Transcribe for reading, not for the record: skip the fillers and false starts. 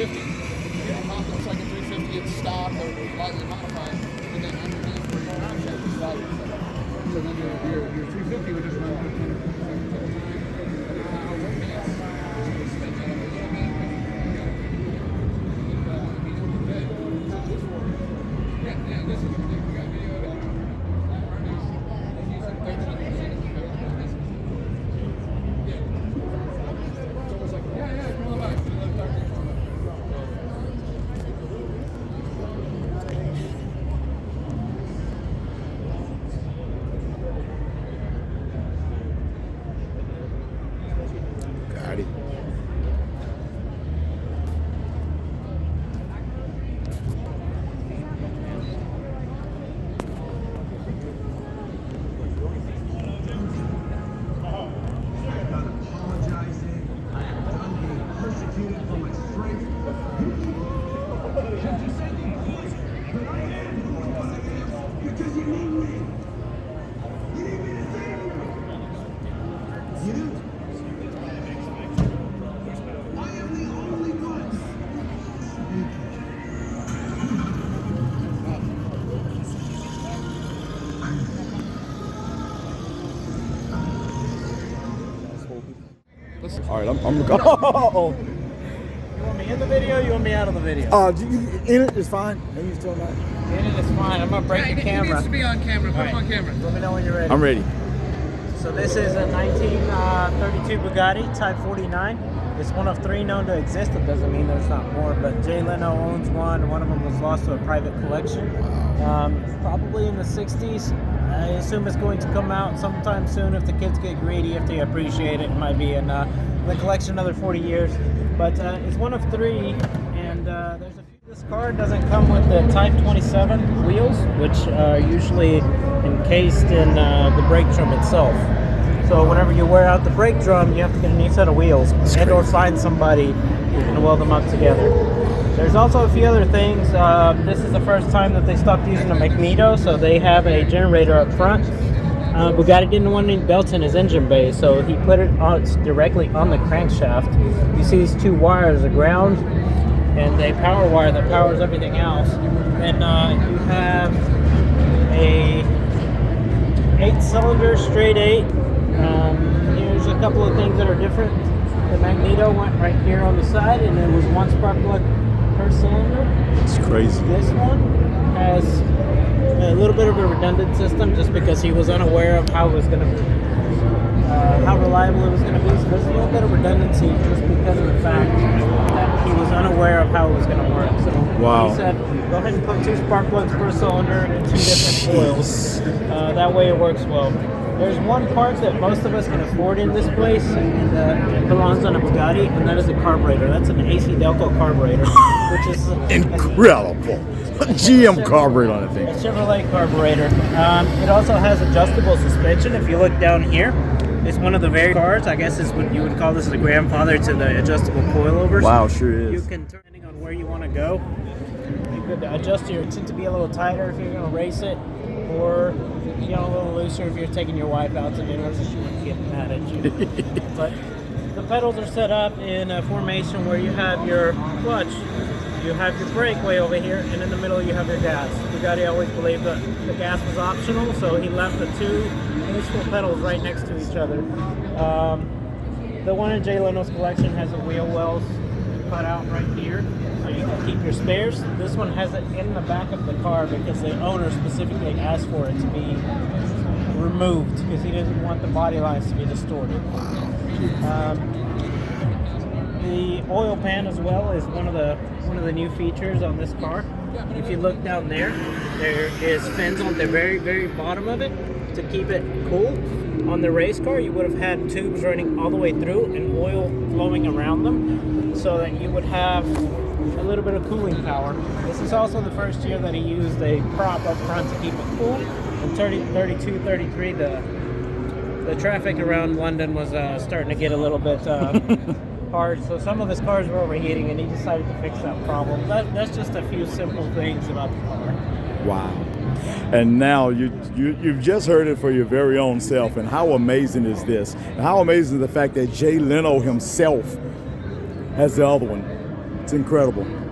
350. Yeah, it looks like a 350. It's stock or lightly modified, and then underneath where your drive shaft is valued. So then your 350 would just run for All right, I'm oh. You want me in the video or you want me out of the video? In it is fine. And you still not? In it is fine. I'm going to break the camera. It needs to be on camera. Put him on camera. Let me know when you're ready. I'm ready. So this is a 1932 Bugatti Type 49. It's one of 3 known to exist. It doesn't mean there's not more, but Jay Leno owns one. One of them was lost to a private collection. Probably in the 60s. I assume it's going to come out sometime soon if the kids get greedy, if they appreciate it. It might be in the collection another 40 years. But it's one of 3, and there's a few. This car doesn't come with the Type 27 wheels, which are usually encased in the brake drum itself. So whenever you wear out the brake drum, you have to get a new set of wheels and or find somebody who can weld them up together. There's also a few other things. This is the first time that they stopped using a magneto, so they have a generator up front. Bugatti didn't want any belts in his engine bay, so he put it directly on the crankshaft. You see these 2 wires, the ground and a power wire that powers everything else. And you have a 8-cylinder straight 8. There's a couple of things that are different. The magneto went right here on the side, and it was 1 spark plug per cylinder. It's crazy. This one has a little bit of a redundant system just because he was unaware of how it was going to be, how reliable it was going to be. So there's a little bit of redundancy just because of the fact that he was unaware of how it was going to work. So he said, go ahead and put 2 spark plugs per cylinder and 2 different coils. That way it works well. There's one part that most of us can afford in this place, and it belongs on a Bugatti, and that is a carburetor. That's an AC Delco carburetor, which is incredible. GM carburetor on the thing. A Chevrolet carburetor. It also has adjustable suspension. If you look down here, it's one of the very cars. I guess is what you would call this the grandfather to the adjustable coilovers. Wow, sure is. You can, depending on where you want to go, you could adjust your tint to be a little tighter if you're going to race it, or a little looser if you're taking your wife out to dinner, so she wouldn't get mad at you. But the pedals are set up in a formation where you have your clutch, you have your brake way over here, and in the middle you have your gas. Bugatti always believed that the gas was optional, so he left the 2 useful pedals right next to each other. The one in Jay Leno's collection has the wheel wells cut out right here, so you can keep your spares. This one has it in the back of the car because the owner specifically asked for it to be removed because he didn't want the body lines to be distorted. The oil pan as well is one of the new features on this car. If you look down there is fins on the very, very bottom of it to keep it cool. On the race car, you would have had tubes running all the way through and oil flowing around them so that you would have a little bit of cooling power. This is also the first year that he used a prop up front to keep it cool. In 32, 33, the traffic around London was starting to get a little bit hard, so some of his cars were overheating, and he decided to fix that problem. That's just a few simple things about the car. Wow. And now you've just heard it for your very own self, and how amazing is this? And how amazing is the fact that Jay Leno himself has the other one. It's incredible.